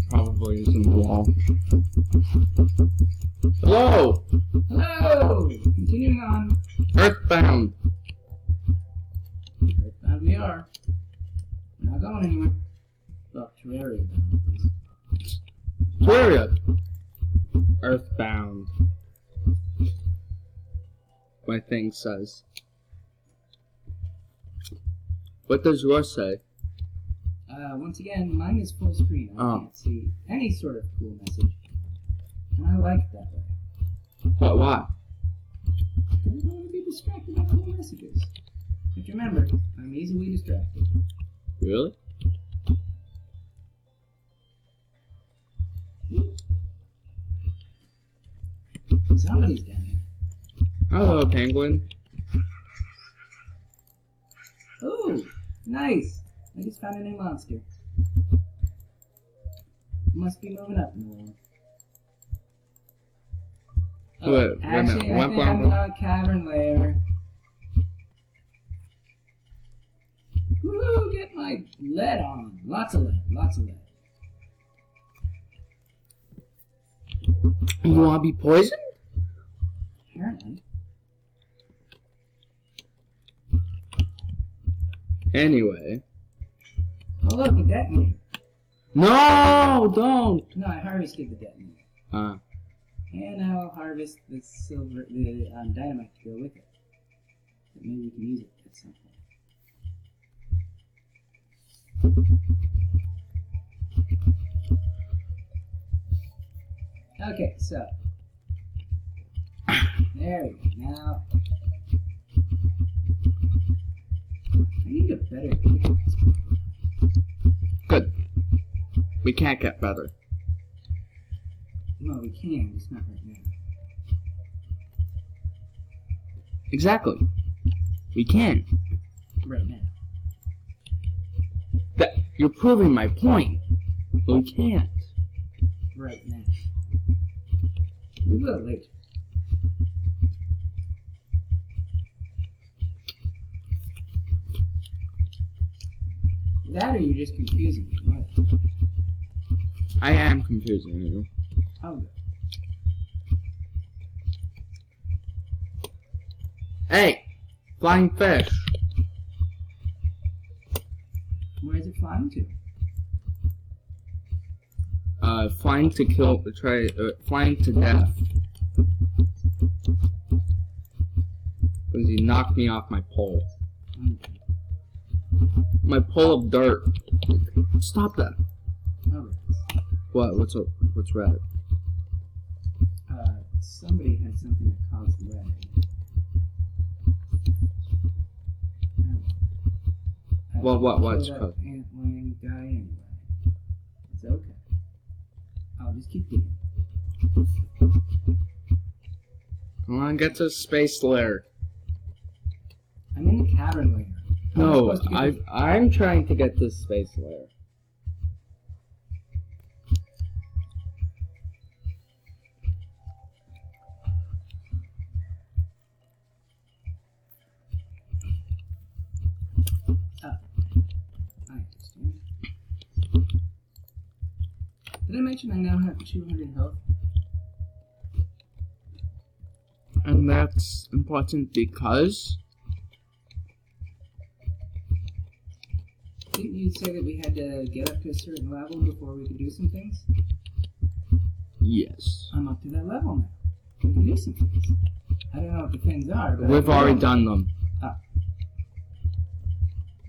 Probably is in the wall. Hello! Hello! Continuing on. Earthbound. Earthbound we are. We're not going anywhere. Well, Terraria bound, at least. Terraria. Earthbound. My thing says. What does yours say? Once again, mine is full screen. I Oh. can't see any sort of cool message. And I like it that way. But why? I don't want to be distracted by cool messages. But remember, I'm easily distracted. Really? Somebody's down here. Hello, penguin. Oh, nice. I just found a new monster. Must be moving up in the world. Oh, Wait a actually, minute. I think I'm in a cavern lair. Woohoo! Get my lead on. Lots of lead. Lots of lead. You want to be poisoned? Apparently. Anyway. Oh look, a detonator. No, don't. No, I harvested the detonator. And I'll harvest the silver, the dynamite to go with it. But maybe we can use it at some point. Okay, so. There we go. Now. I need a better pickaxe. Good. We can't get better. No, we can, just not right now. Exactly. We can. Right now. That you're proving my point. We can't. Right now. We will later. That or you're just confusing me, right? I am confusing you. Oh, good. Hey! Flying fish. Where is it flying to? Flying to kill, flying to death. Because he knocked me off my pole. Okay. My pole of dirt. Stop that. Alright. What? What's red? Somebody had something that caused lag. What's that caused? ant-lion guy anyway. It's okay. I'll just keep digging. Come on, get to space lair. I'm in the cavern lair. No, I'm trying to get to space lair. I understand. Did I mention I now have 200 health? And that's important because Didn't you say that we had to get up to a certain level before we could do some things? yes. I'm up to that level now. We can do some things. I don't know what the things are, but We've already done them.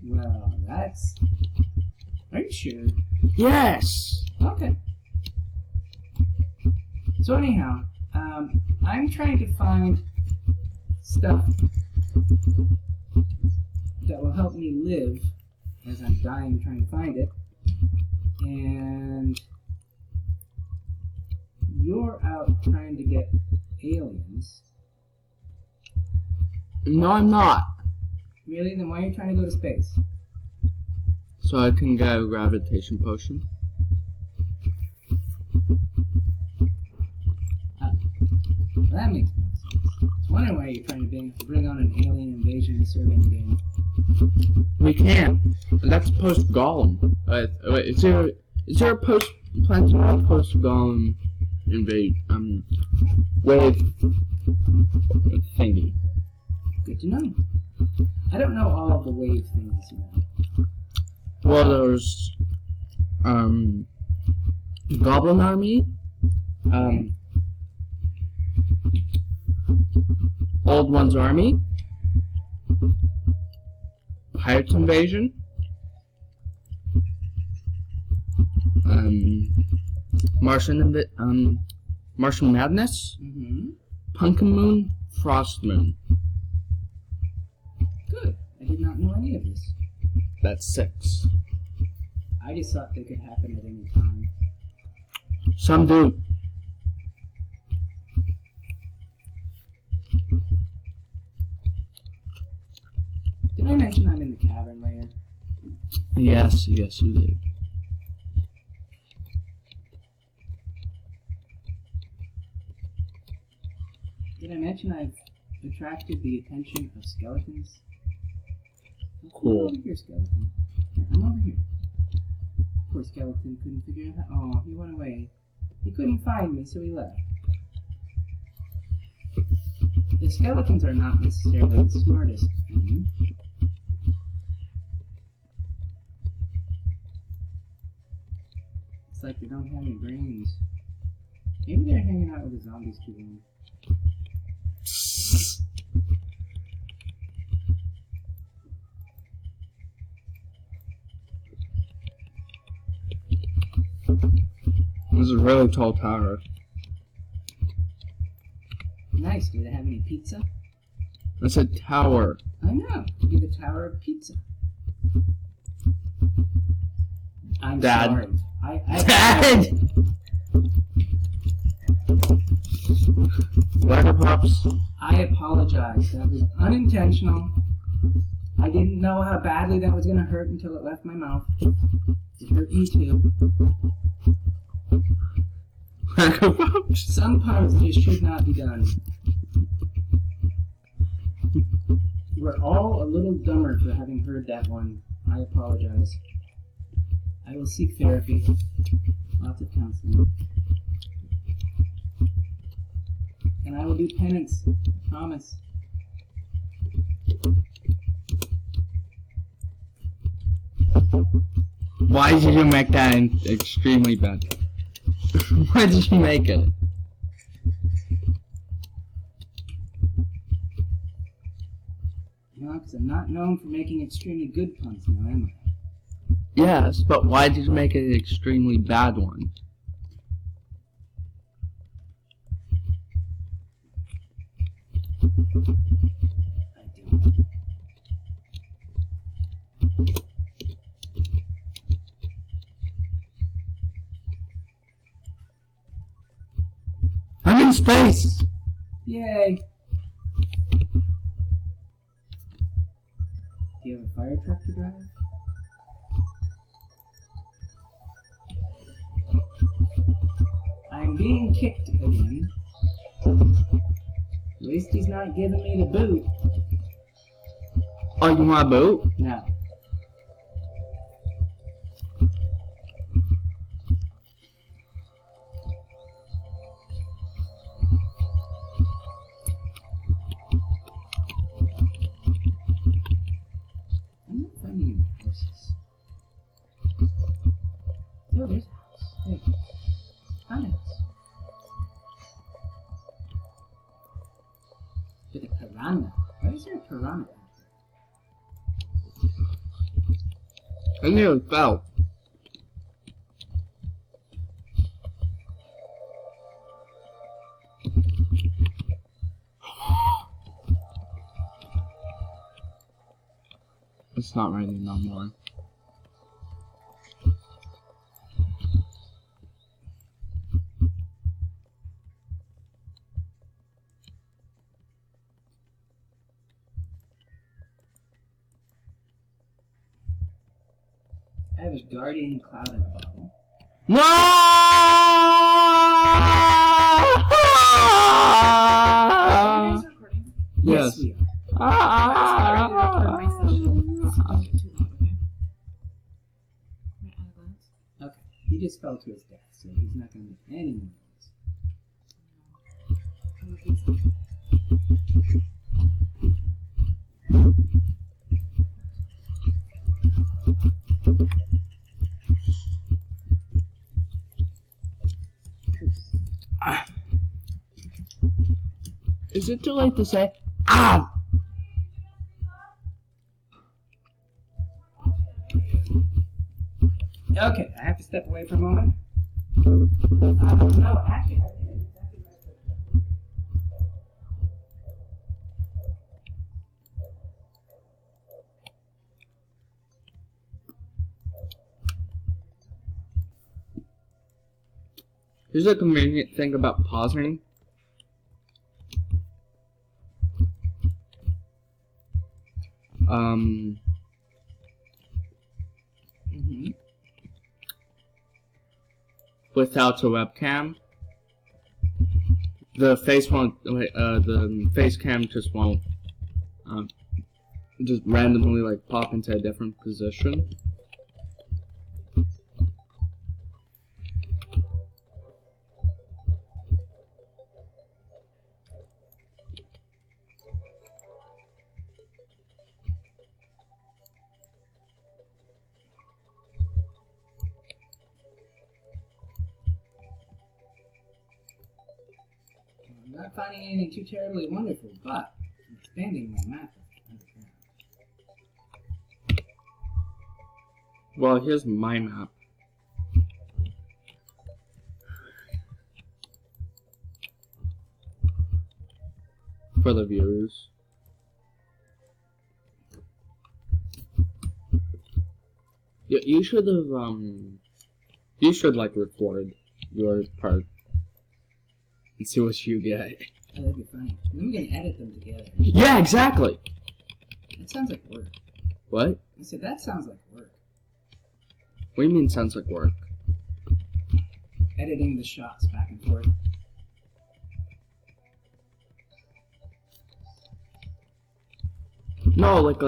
Well, that's... Are you sure? Yes! Okay. So anyhow, I'm trying to find stuff that will help me live as I'm dying trying to find it. And you're out trying to get aliens. No, I'm not. Really? Then why are you trying to go to space? So I can get a gravitation potion. Well, that makes more sense. I was wondering why you're trying to bring on an alien invasion survey game. We can. That's post Golem. Is there a post-platinum supposed to go and invade, wave thingy? Good to know. I don't know all of the wave things, you know. Well, there's, Goblin Army, Old One's Army, Pirates Invasion, Martian Madness, Mm-hmm. Pumpkin Moon, Frost Moon. Good. I did not know any of this. That's 6. I just thought they could happen at any time. Some do. Did I mention I'm in the cavern layer? Yes, you did. Did I mention I've attracted the attention of skeletons? Cool. Come over here, skeleton. Here, I'm over here. Poor skeleton couldn't figure out how. Oh, he went away. He couldn't find me, so he left. The skeletons are not necessarily the smartest thing. It's like they don't have any brains. Maybe they're hanging out with the zombies too long. This is a really tall tower. Nice. Do they have any pizza? It's a tower. I know. Could be the Tower of Pizza. I'm Dad. sorry. Dad! Water Pops. I apologize. That was unintentional. I didn't know how badly that was going to hurt until it left my mouth. It hurt me too. Water Pops. Some puns just should not be done. We're all a little dumber for having heard that one. I apologize. I will seek therapy. Lots of counseling. And I will do penance. I promise. Why did you make that extremely bad? Why did you make it? You know, because I'm not known for making extremely good puns now, am I? Yes, but why did you make it an extremely bad one? I don't. I'm in space! Yay! Do you have a fire truck to drive? I'm being kicked again. At least he's not giving me the boot. Oh, you want a boat? No. I'm not finding any houses. Oh, there's a house. Hey. Found a house. With a piranha. Why is there a piranha? I nearly fell. It's not raining no more. I have a guardian cloud in a bottle. No! Are you guys recording? Yes. We are. I'm ready to record my session. It's not too loud, okay? May I have a glance? Okay. He just fell to his death, so he's not going to make any more noise. Is it too late to say, ah? Okay, I have to step away for a moment. No, actually, I did exactly right. Here's a convenient thing about pausing. Without a webcam, the face won't. The face cam just won't. Just randomly like pop into a different position. I'm not finding anything too terribly wonderful, but I'm expanding my map underground. Well, here's my map. For the viewers. You should have, you should, like, record your part and see what you get. Oh, that'd be funny. Then we can edit them together. Yeah, exactly! That sounds like work. What? I said, that sounds like work. What do you mean sounds like work? Editing the shots back and forth. No, like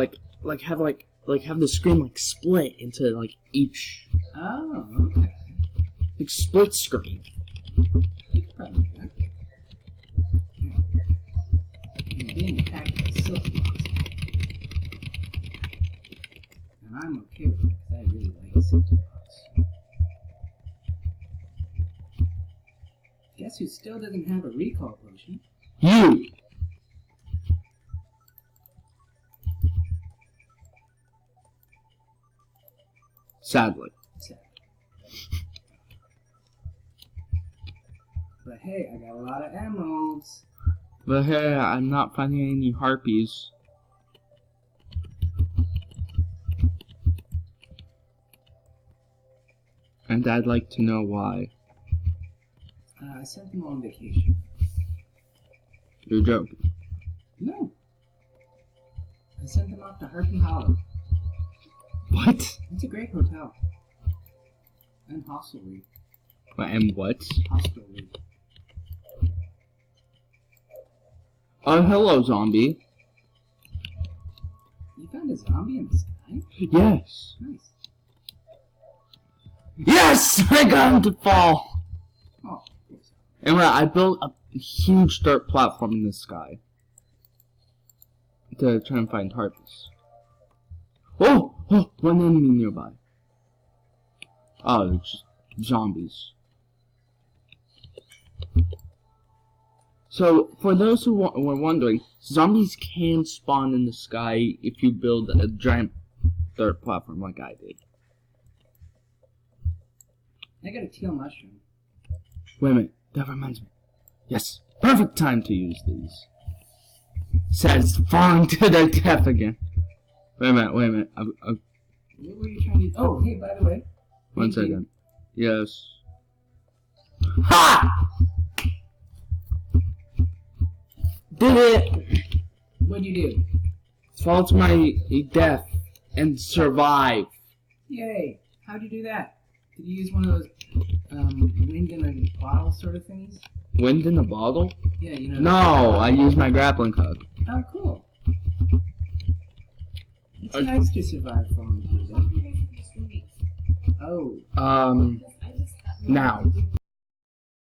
have the screen like split into like each Oh, okay. like split screen. You could probably do that. And being attacked by silky ones. And I'm okay with it because I really like silky ones. Guess who still doesn't have a recall potion? You! Sadly. Sad. But hey, I got a lot of emeralds. But hey, I'm not finding any harpies. And I'd like to know why. I sent them on vacation. You're joking. No. I sent them off to Harpy Hollow. What? It's a great hotel. And hostelry. And what? Hostelry. Oh, hello, zombie. You found a zombie in the sky? Yes. Nice. Yes! I got him to fall! Oh, And I built a huge dirt platform in the sky. To try and find harpies. Oh! Oh! One enemy nearby. Oh, it's just zombies. So, for those who were wondering, zombies can spawn in the sky if you build a giant dirt platform like I did. I got a teal mushroom. Wait a minute, that reminds me. Yes, perfect time to use these. Says falling to their death again. Wait a minute. What were you trying to do? Oh, hey, by the way. One second. Yes. Ha! Did it! What'd you do? Fall to my death and survive. Yay! How'd you do that? Did you use one of those wind in a bottle sort of things? Wind in a bottle? Yeah, you know. No, I used my grappling hook. Oh, cool. It's nice to survive falling to your death. Oh. I just Now.